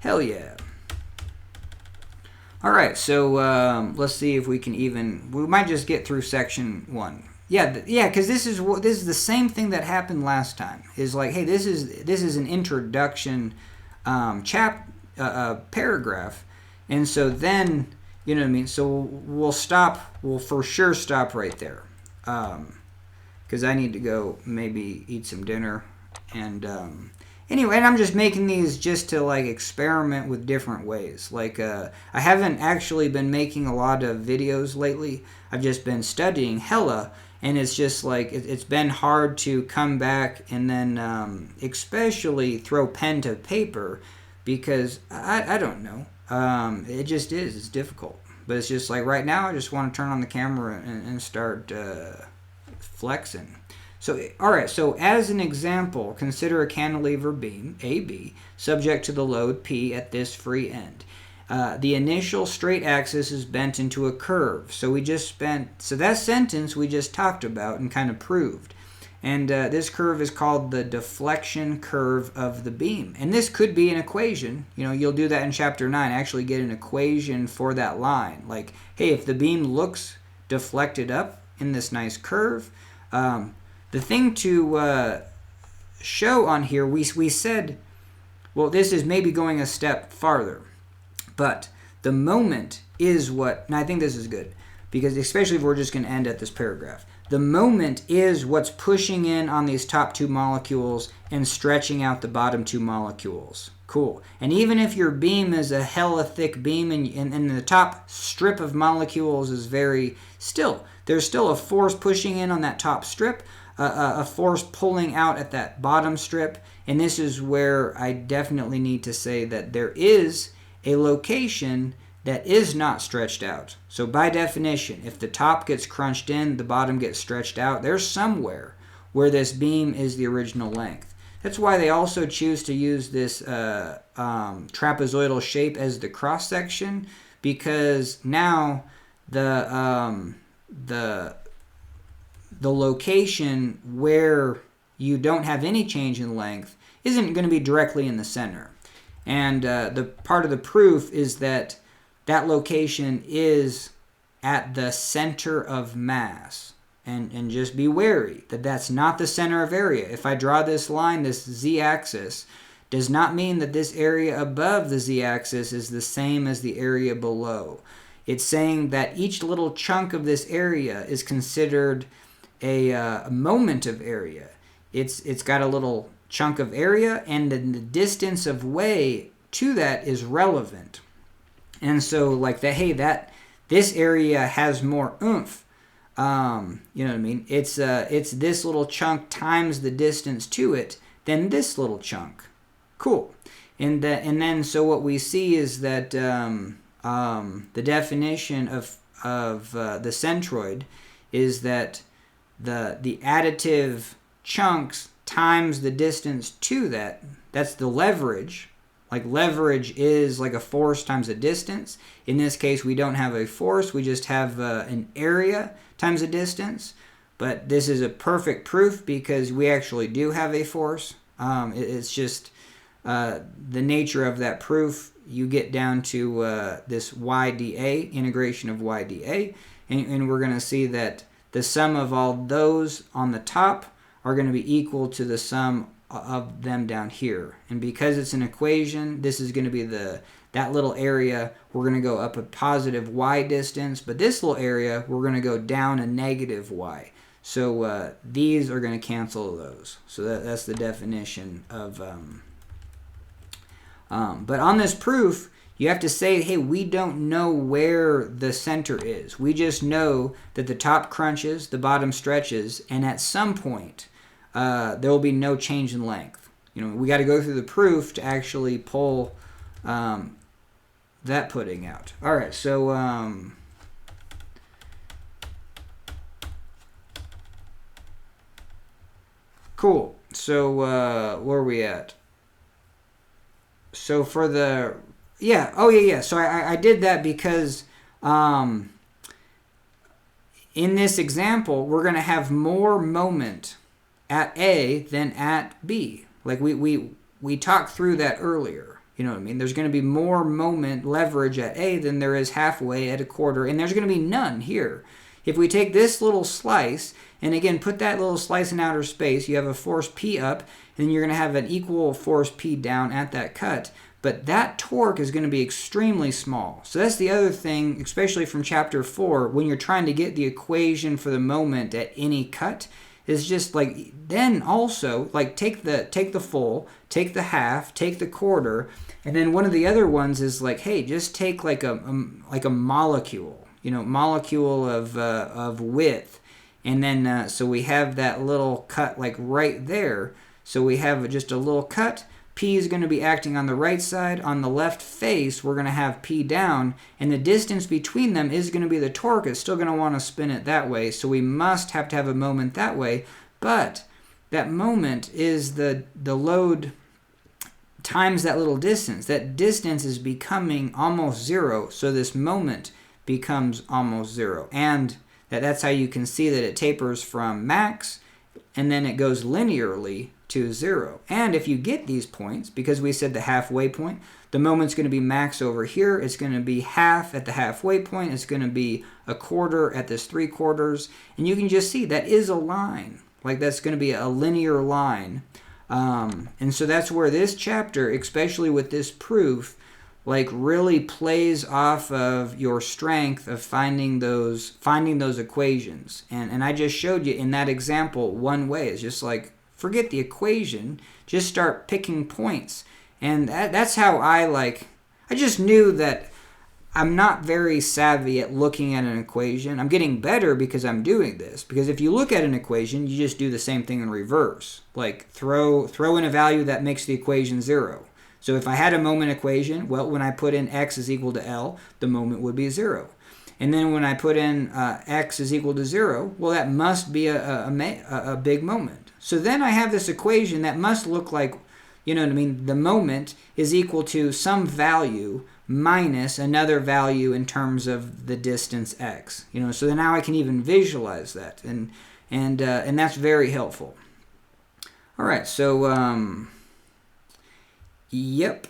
[SPEAKER 1] Hell yeah. All right, so let's see if we can we might just get through section 1. Yeah, because this is the same thing that happened last time. Is like, hey, this is an introduction paragraph, and so then. You know what I mean? So we'll for sure stop right there. Because I need to go maybe eat some dinner. And anyway, and I'm just making these just to like experiment with different ways. Like I haven't actually been making a lot of videos lately. I've just been studying hella. And it's just like, it's been hard to come back and then especially throw pen to paper. Because I don't know. It just is. It's difficult. But it's just like right now I just want to turn on the camera and start flexing. So, alright, so as an example, consider a cantilever beam, AB, subject to the load P at this free end. The initial straight axis is bent into a curve. So that sentence we just talked about and kind of proved. And this curve is called the deflection curve of the beam. And this could be an equation. You know, you'll do that in chapter 9. Actually get an equation for that line. Like, hey, if the beam looks deflected up in this nice curve, the thing to show on here, we said, well, this is maybe going a step farther. But the moment is what, and I think this is good, because especially if we're just going to end at this paragraph. The moment is what's pushing in on these top two molecules and stretching out the bottom two molecules. Cool. And even if your beam is a hella thick beam and the top strip of molecules is very still, there's still a force pushing in on that top strip, a force pulling out at that bottom strip. And this is where I definitely need to say that there is a location that is not stretched out. So by definition, if the top gets crunched in, the bottom gets stretched out, there's somewhere where this beam is the original length. That's why they also choose to use this trapezoidal shape as the cross section, because now the location where you don't have any change in length isn't going to be directly in the center. And the part of the proof is that location is at the center of mass. And just be wary that that's not the center of area. If I draw this line, this z-axis, does not mean that this area above the z-axis is the same as the area below. It's saying that each little chunk of this area is considered a moment of area. It's got a little chunk of area, and then the distance of way to that is relevant. And so, like that, hey, this area has more oomph. You know what I mean? It's this little chunk times the distance to it than this little chunk. Cool. And then so what we see is that the definition of the centroid is that the additive chunks times the distance to that. That's the leverage. Like leverage is like a force times a distance. In this case, we don't have a force. We just have an area times a distance. But this is a perfect proof because we actually do have a force. It's just the nature of that proof. You get down to this YdA, integration of YdA. And we're going to see that the sum of all those on the top are going to be equal to the sum of them down here. And because it's an equation, this is going to be that little area, we're going to go up a positive y distance, but this little area, we're going to go down a negative y. So these are going to cancel those. So that's the definition of... but on this proof, you have to say, hey, we don't know where the center is. We just know that the top crunches, the bottom stretches, and at some point, there will be no change in length. You know, we got to go through the proof to actually pull that pudding out. All right, so cool. So where are we at? So for the So I did that because in this example we're going to have more moment at A than at B. Like we talked through that earlier. You know what I mean? There's going to be more moment leverage at A than there is halfway at a quarter, and there's going to be none here. If we take this little slice, and again, put that little slice in outer space, you have a force P up, and you're going to have an equal force P down at that cut. But that torque is going to be extremely small. So that's the other thing, especially from chapter 4, when you're trying to get the equation for the moment at any cut, is just like, then also, like take the full, take the half, take the quarter, and then one of the other ones is like, hey, just take like a molecule, molecule of width, and then so we have that little cut like right there. So we have just a little cut. P is going to be acting on the right side. On the left face, we're going to have P down, and the distance between them is going to be the torque. It's still going to want to spin it that way, so we must have to have a moment that way. But that moment is the load times that little distance. That distance is becoming almost zero, so this moment becomes almost zero. And that's how you can see that it tapers from max, and then it goes linearly to zero. And if you get these points, because we said the halfway point, the moment's going to be max over here, it's going to be half at the halfway point, it's going to be a quarter at this 3/4, and you can just see that is a line. Like that's going to be a linear line. And so that's where this chapter, especially with this proof, like really plays off of your strength of finding those equations. And I just showed you in that example one way. It's just like, forget the equation, just start picking points. And that's how I just knew that I'm not very savvy at looking at an equation. I'm getting better because I'm doing this. Because if you look at an equation, you just do the same thing in reverse. Like throw in a value that makes the equation 0. So if I had a moment equation, well, when I put in x is equal to L, the moment would be 0. And then when I put in x is equal to 0, well, that must be a big moment. So then I have this equation that must look like, you know what I mean, the moment is equal to some value minus another value in terms of the distance x. You know, so now I can even visualize that, and that's very helpful. All right, so yep.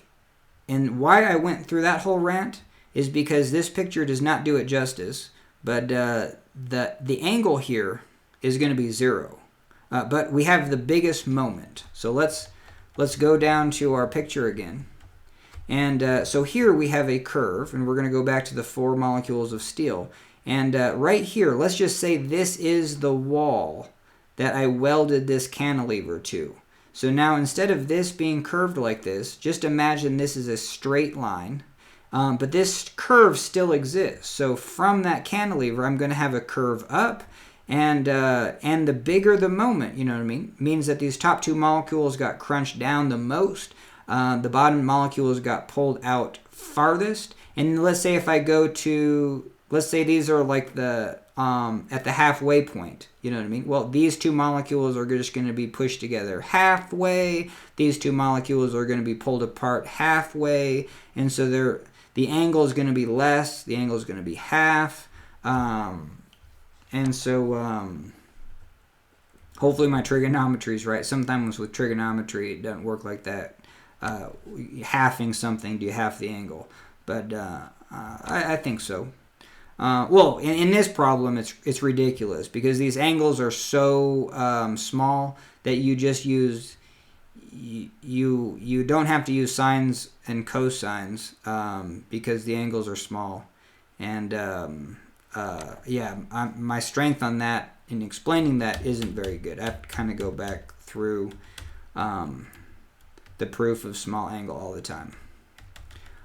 [SPEAKER 1] And why I went through that whole rant is because this picture does not do it justice, but the angle here is going to be 0. But we have the biggest moment. So let's go down to our picture again. And so here we have a curve, and we're going to go back to the 4 molecules of steel. And right here, let's just say this is the wall that I welded this cantilever to. So now instead of this being curved like this, just imagine this is a straight line. But this curve still exists. So from that cantilever, I'm going to have a curve up. And the bigger the moment, you know what I mean, means that these top 2 molecules got crunched down the most. The bottom molecules got pulled out farthest. And let's say if I go to, let's say these are like the at the halfway point, you know what I mean? Well, these 2 molecules are just going to be pushed together halfway. These 2 molecules are going to be pulled apart halfway. And so the angle is going to be less. The angle is going to be half. And so hopefully my trigonometry is right. Sometimes with trigonometry, it doesn't work like that. Halving something, do you half the angle? But I think so. Well, in this problem, it's ridiculous because these angles are so small that you just use you don't have to use sines and cosines because the angles are small. And yeah, my strength on that in explaining that isn't very good. I have to kind of go back through the proof of small angle all the time.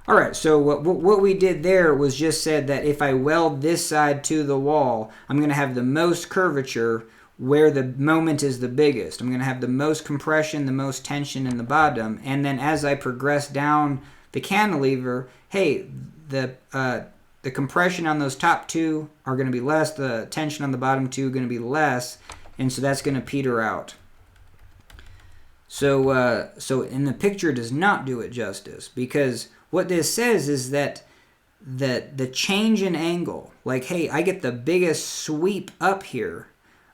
[SPEAKER 1] All right, so what we did there was just said that if I weld this side to the wall, I'm going to have the most curvature where the moment is the biggest. I'm going to have the most compression, the most tension in the bottom, and then as I progress down the cantilever, hey, the compression on those top 2 are going to be less, the tension on the bottom 2 are going to be less, and so that's going to peter out. So in the picture does not do it justice, because what this says is that the change in angle, like, hey, I get the biggest sweep up here.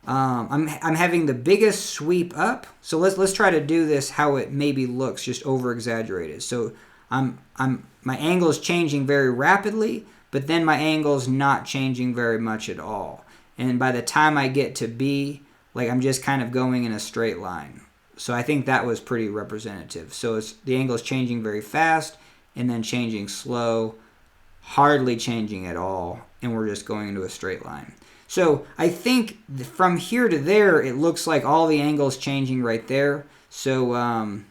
[SPEAKER 1] I'm having the biggest sweep up. So let's try to do this how it maybe looks, just over exaggerated. So my angle is changing very rapidly, but then my angle is not changing very much at all. And by the time I get to B, like, I'm just kind of going in a straight line. So I think that was pretty representative. So the angle is changing very fast and then changing slow, hardly changing at all, and we're just going into a straight line. So I think from here to there, it looks like all the angles changing right there. So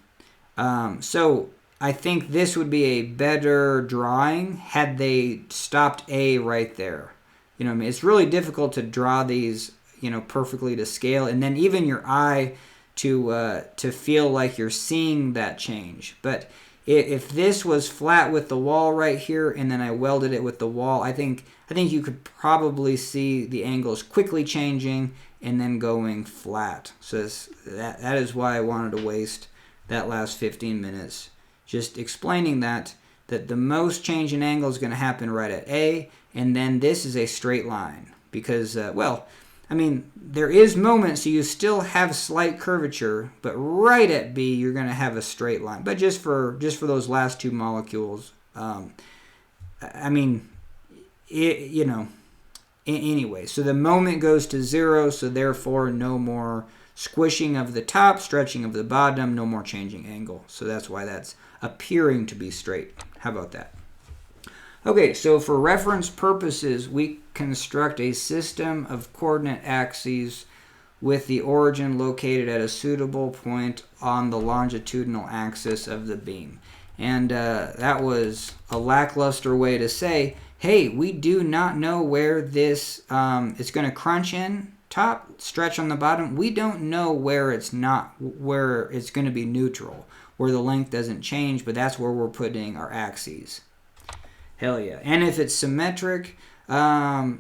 [SPEAKER 1] so I think this would be a better drawing had they stopped A right there. You know what I mean? It's really difficult to draw these, you know, perfectly to scale, and then even your eye to feel like you're seeing that change. But if this was flat with the wall right here, and then I welded it with the wall, I think you could probably see the angles quickly changing and then going flat. So that is why I wanted to waste that last 15 minutes just explaining that the most change in angle is going to happen right at A, and then this is a straight line. Because, well, I mean, there is moments, so you still have slight curvature, but right at B, you're going to have a straight line. But just for those last 2 molecules, I mean, you know, anyway. So the moment goes to 0, so therefore no more squishing of the top, stretching of the bottom, no more changing angle. So that's why that's appearing to be straight. How about that? Okay, so for reference purposes, we construct a system of coordinate axes with the origin located at a suitable point on the longitudinal axis of the beam. And that was a lackluster way to say, hey, we do not know where this, it's going to crunch in top, stretch on the bottom. We don't know where it's going to be neutral, where the length doesn't change, but that's where we're putting our axes. Hell yeah. And if it's symmetric, that's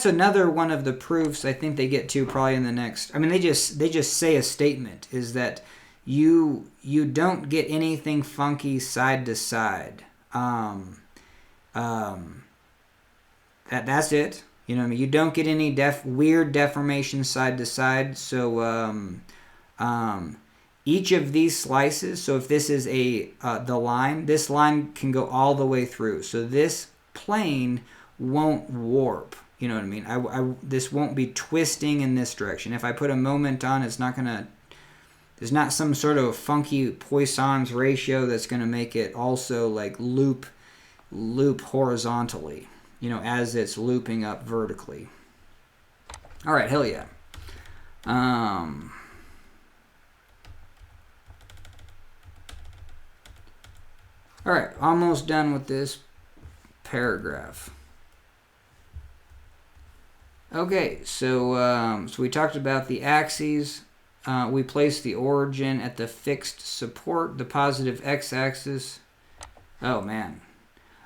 [SPEAKER 1] another one of the proofs I think they get to probably in the next. I mean, they just say a statement is that you don't get anything funky side to side. That's it. You know what I mean? You don't get any weird deformation side to side. So each of these slices. So if this is the line, this line can go all the way through. So this plane won't warp. You know what I mean? This won't be twisting in this direction. If I put a moment on, it's not gonna. There's not some sort of funky Poisson's ratio that's gonna make it also like loop horizontally. You know, as it's looping up vertically. All right, hell yeah. All right, almost done with this paragraph. Okay, so we talked about the axes. We placed the origin at the fixed support, the positive x-axis. Oh, man.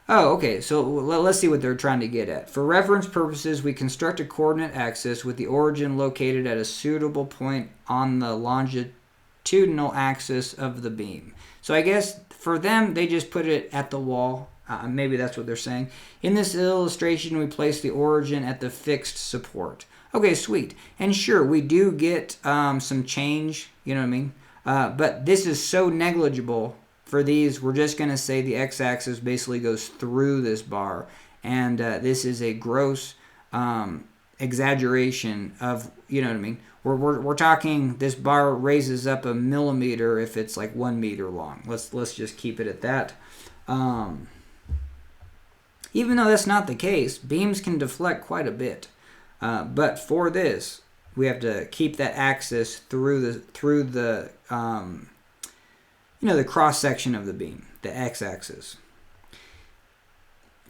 [SPEAKER 1] Oh, okay, so let's see what they're trying to get at. For reference purposes, we construct a coordinate axis with the origin located at a suitable point on the longitudinal axis of the beam. So I guess for them, they just put it at the wall. Maybe that's what they're saying. In this illustration, we place the origin at the fixed support. Okay, sweet. And sure, we do get some change, you know what I mean? But this is so negligible for these. We're just going to say the x-axis basically goes through this bar. And this is a gross exaggeration of, you know what I mean? We're talking this bar raises up a millimeter if it's like 1 meter long. Let's just keep it at that. Even though that's not the case, beams can deflect quite a bit. But for this, we have to keep that axis through the the cross section of the beam, the x-axis.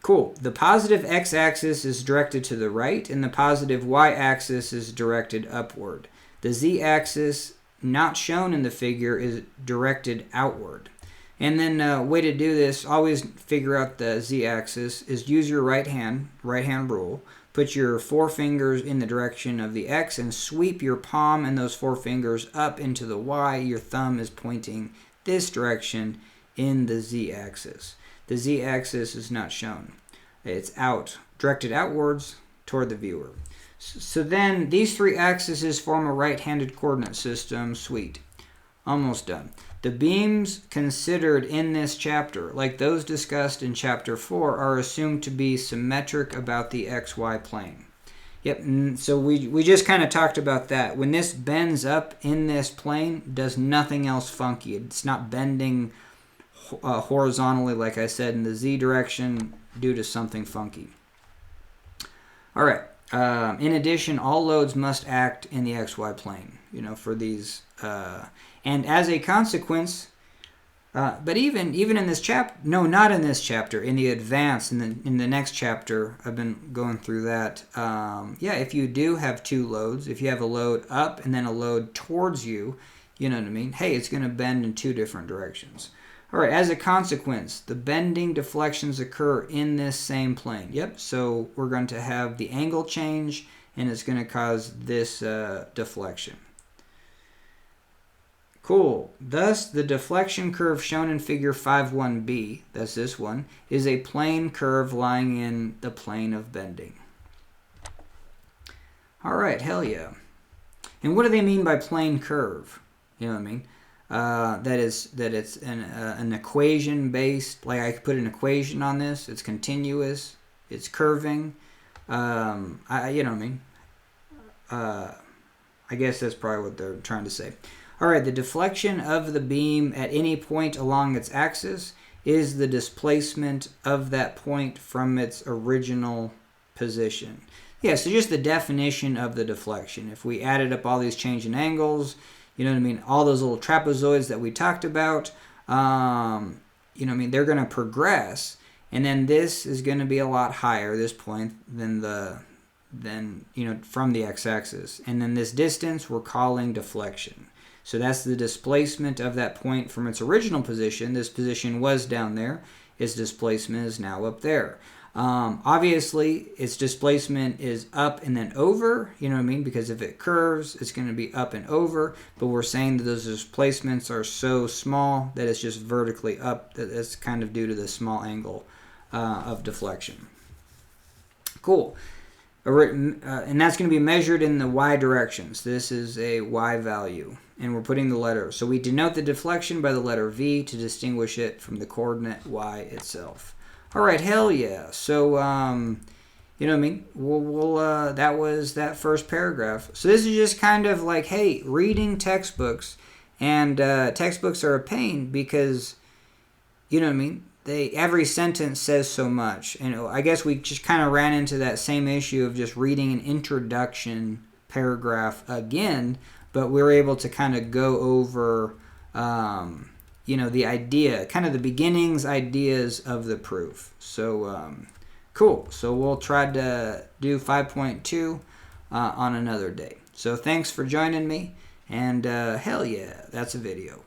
[SPEAKER 1] Cool. The positive x-axis is directed to the right, and the positive y-axis is directed upward. The z-axis, not shown in the figure, is directed outward. And then way to do this, always figure out the z-axis, is use your right hand rule. Put your forefingers in the direction of the x and sweep your palm and those forefingers up into the y. Your thumb is pointing this direction in the z-axis. The z-axis is not shown. It's directed outwards toward the viewer. So then these three axes form a right-handed coordinate system. Sweet. Almost done. The beams considered in this chapter, like those discussed in chapter 4, are assumed to be symmetric about the xy plane. Yep, so we just kind of talked about that. When this bends up in this plane, does nothing else funky. It's not bending horizontally, like I said, in the z direction due to something funky. All right. In addition, all loads must act in the xy plane, for these. And as a consequence, but even in this chapter, no, not in this chapter, in the advance, in the next chapter, I've been going through that. If you do have two loads, if you have a load up and then a load towards you, you know what I mean? Hey, it's going to bend in two different directions. All right, as a consequence, the bending deflections occur in this same plane. Yep, so we're going to have the angle change, and it's going to cause this deflection. Cool. Thus, the deflection curve shown in figure 5.1b, that's this one, is a plane curve lying in the plane of bending. All right, hell yeah. And what do they mean by plane curve? You know what I mean? That it's an equation based, like I could put an equation on this. It's continuous. It's curving. You know what I mean? I guess that's probably what they're trying to say. All right, the deflection of the beam at any point along its axis is the displacement of that point from its original position. Yeah, so just the definition of the deflection. If we added up all these change in angles, you know what I mean, all those little trapezoids that we talked about, you know what I mean, they're going to progress, and then this is going to be a lot higher, this point, than you know, from the x-axis. And then this distance we're calling deflection. So that's the displacement of that point from its original position. This position was down there. Its displacement is now up there. Obviously, its displacement is up and then over, you know what I mean? Because if it curves, it's going to be up and over. But we're saying that those displacements are so small that it's just vertically up. That's kind of due to the small angle of deflection. Cool. And that's going to be measured in the y directions. This is a y value. And we're putting the letter. So we denote the deflection by the letter v to distinguish it from the coordinate y itself. All right, hell yeah. So, you know what I mean? That was that first paragraph. So this is just kind of like, hey, reading textbooks. And textbooks are a pain because, you know what I mean? Every sentence says so much. And I guess we just kind of ran into that same issue of just reading an introduction paragraph again, but we were able to kind of go over, you know, the idea, kind of the beginnings, ideas of the proof. So, cool. So we'll try to do 5.2 on another day. So thanks for joining me, and hell yeah, that's a video.